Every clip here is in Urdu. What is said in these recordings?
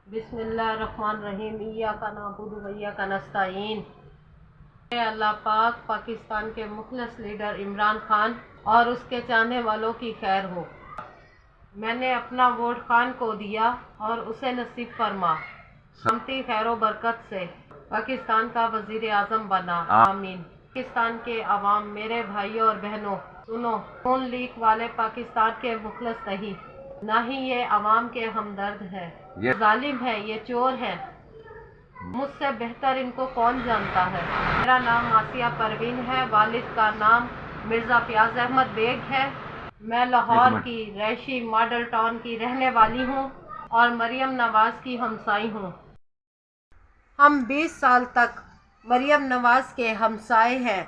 بسم اللہ الرحمن الرحیم ایاک نعبد و ایاک نستعین۔ اے اللہ پاک پاکستان کے مخلص لیڈر عمران خان اور اس کے چاہنے والوں کی خیر ہو۔ میں نے اپنا ووٹ خان کو دیا اور اسے نصیب فرما سمتی خیر و برکت سے پاکستان کا وزیر اعظم بنا، آمین۔ پاکستان کے عوام، میرے بھائیوں اور بہنوں، سنو، نون لیگ والے پاکستان کے مخلص نہیں، نہ ہی یہ عوام کے ہمدرد ہے، یہ ظالم ہے، یہ چور ہے۔ مجھ سے بہتر ان کو کون جانتا ہے۔ میرا نام آسیہ پروین ہے، والد کا نام مرزا فیاض احمد بیگ ہے۔ میں لاہور کی رہائشی ماڈل ٹاؤن کی رہنے والی ہوں اور مریم نواز کی ہمسائی ہوں۔ ہم 20 سال تک مریم نواز کے ہمسائے ہیں۔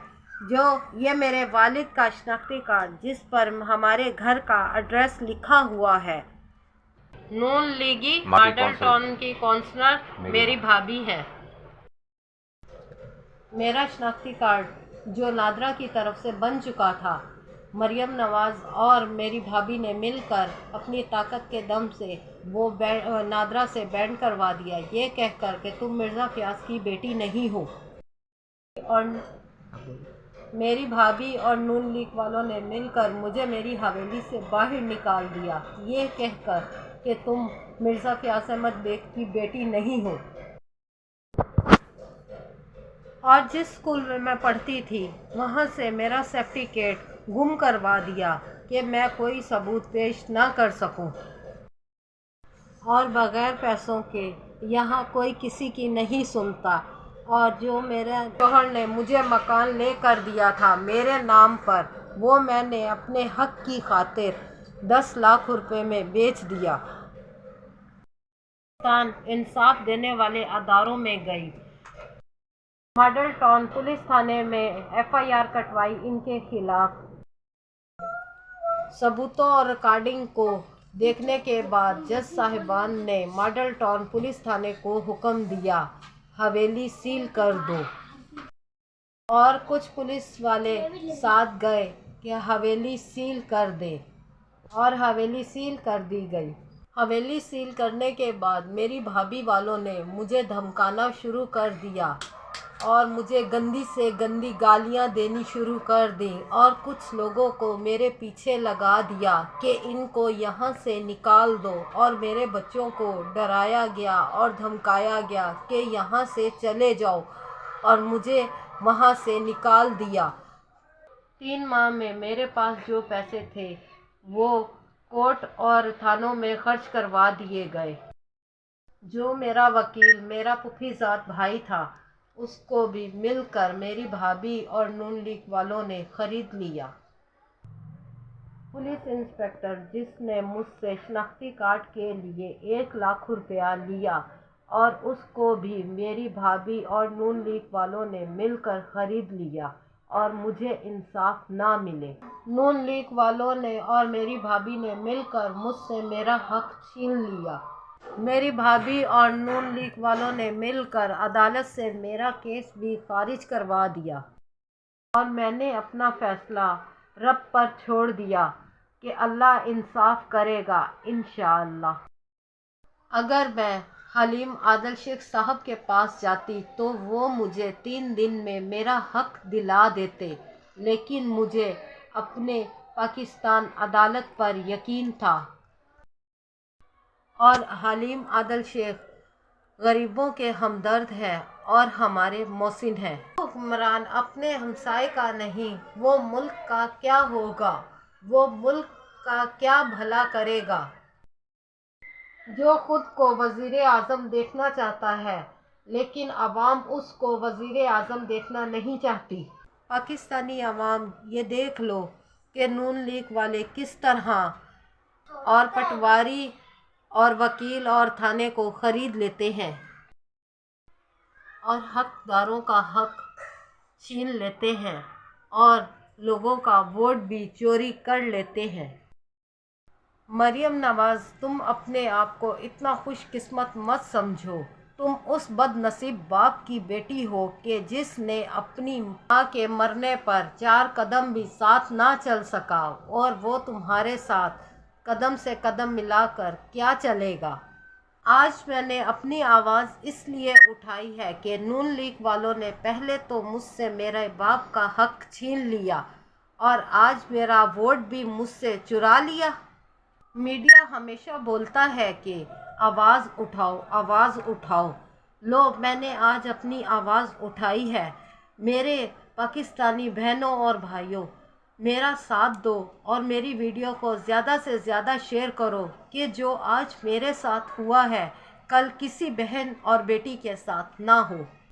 جو یہ میرے والد کا شناختی کارڈ جس پر ہمارے گھر کا ایڈریس لکھا ہوا ہے۔ نون لیگی ماڈل ٹاؤن کی کونسلر میری بھابھی ہے۔ میرا شناختی کارڈ جو نادرا کی طرف سے بن چکا تھا، مریم نواز اور میری بھابھی نے مل کر اپنی طاقت کے دم سے وہ نادرا سے بینڈ کروا دیا، یہ کہہ کر کہ تم مرزا فیاض کی بیٹی نہیں ہو۔ اور میری بھابھی اور نون لیگ والوں نے مل کر مجھے میری حویلی سے باہر نکال دیا، یہ کہہ کر کہ تم مرزا فیاض احمد بیگ کی بیٹی نہیں ہو۔ اور جس اسکول میں میں پڑھتی تھی وہاں سے میرا سرٹیفکیٹ گم کروا دیا کہ میں کوئی ثبوت پیش نہ کر سکوں، اور بغیر پیسوں کے یہاں کوئی کسی کی نہیں سنتا۔ اور جو میرے شوہر نے مجھے مکان لے کر دیا تھا میرے نام پر، وہ میں نے اپنے حق کی خاطر 10 لاکھ روپے میں بیچ دیا۔ انصاف دینے والے اداروں میں گئی، ماڈل ٹاؤن پولیس تھانے میں FIR کٹوائی ان کے خلاف۔ ثبوتوں اور ریکارڈنگ کو دیکھنے کے بعد جج صاحبان نے ماڈل ٹاؤن پولیس تھانے کو حکم دیا حویلی سیل کر دو، اور کچھ پولیس والے ساتھ گئے کہ حویلی سیل کر دے، اور حویلی سیل کر دی گئی۔ حویلی سیل کرنے کے بعد میری بھابھی والوں نے مجھے دھمکانا شروع کر دیا اور مجھے گندی سے گندی گالیاں دینی شروع کر دیں، اور کچھ لوگوں کو میرے پیچھے لگا دیا کہ ان کو یہاں سے نکال دو، اور میرے بچوں کو ڈرایا گیا اور دھمکایا گیا کہ یہاں سے چلے جاؤ، اور مجھے وہاں سے نکال دیا۔ 3 ماہ میں میرے پاس جو پیسے تھے وہ کورٹ اور تھانوں میں خرچ کروا دیے گئے۔ جو میرا وکیل میرا پھوپھی زاد بھائی تھا اس کو بھی مل کر میری بھابھی اور نون لیگ والوں نے خرید لیا۔ پولیس انسپکٹر جس نے مجھ سے شناختی کارڈ کے لیے 1 لاکھ روپیہ لیا، اور اس کو بھی میری بھابھی اور نون لیگ والوں نے مل کر خرید لیا، اور مجھے انصاف نہ ملے۔ نون لیگ والوں نے اور میری بھابھی نے مل کر مجھ سے میرا حق چھین لیا۔ میری بھابھی اور نون لیگ والوں نے مل کر عدالت سے میرا کیس بھی خارج کروا دیا، اور میں نے اپنا فیصلہ رب پر چھوڑ دیا کہ اللہ انصاف کرے گا انشاءاللہ۔ اگر میں حلیم عادل شیخ صاحب کے پاس جاتی تو وہ مجھے 3 دن میں میرا حق دلا دیتے، لیکن مجھے اپنے پاکستان عدالت پر یقین تھا، اور حلیم عادل شیخ غریبوں کے ہمدرد ہے اور ہمارے محسن ہیں۔ حکمران اپنے ہمسائے کا نہیں، وہ ملک کا کیا ہوگا، وہ ملک کا کیا بھلا کرے گا۔ جو خود کو وزیر اعظم دیکھنا چاہتا ہے لیکن عوام اس کو وزیر اعظم دیکھنا نہیں چاہتی۔ پاکستانی عوام یہ دیکھ لو کہ نون لیگ والے کس طرح اور پٹواری اور وکیل اور تھانے کو خرید لیتے ہیں، اور حقداروں کا حق چھین لیتے ہیں، اور لوگوں کا ووٹ بھی چوری کر لیتے ہیں۔ مریم نواز، تم اپنے آپ کو اتنا خوش قسمت مت سمجھو۔ تم اس بد نصیب باپ کی بیٹی ہو کہ جس نے اپنی ماں کے مرنے پر 4 قدم بھی ساتھ نہ چل سکا، اور وہ تمہارے ساتھ قدم سے قدم ملا کر کیا چلے گا۔ آج میں نے اپنی آواز اس لیے اٹھائی ہے کہ نون لیگ والوں نے پہلے تو مجھ سے میرے باپ کا حق چھین لیا اور آج میرا ووٹ بھی مجھ سے چرا لیا۔ میڈیا ہمیشہ بولتا ہے کہ آواز اٹھاؤ، آواز اٹھاؤ۔ لو، میں نے آج اپنی آواز اٹھائی ہے۔ میرے پاکستانی بہنوں اور بھائیوں، میرا ساتھ دو اور میری ویڈیو کو زیادہ سے زیادہ شیئر کرو کہ جو آج میرے ساتھ ہوا ہے کل کسی بہن اور بیٹی کے ساتھ نہ ہو۔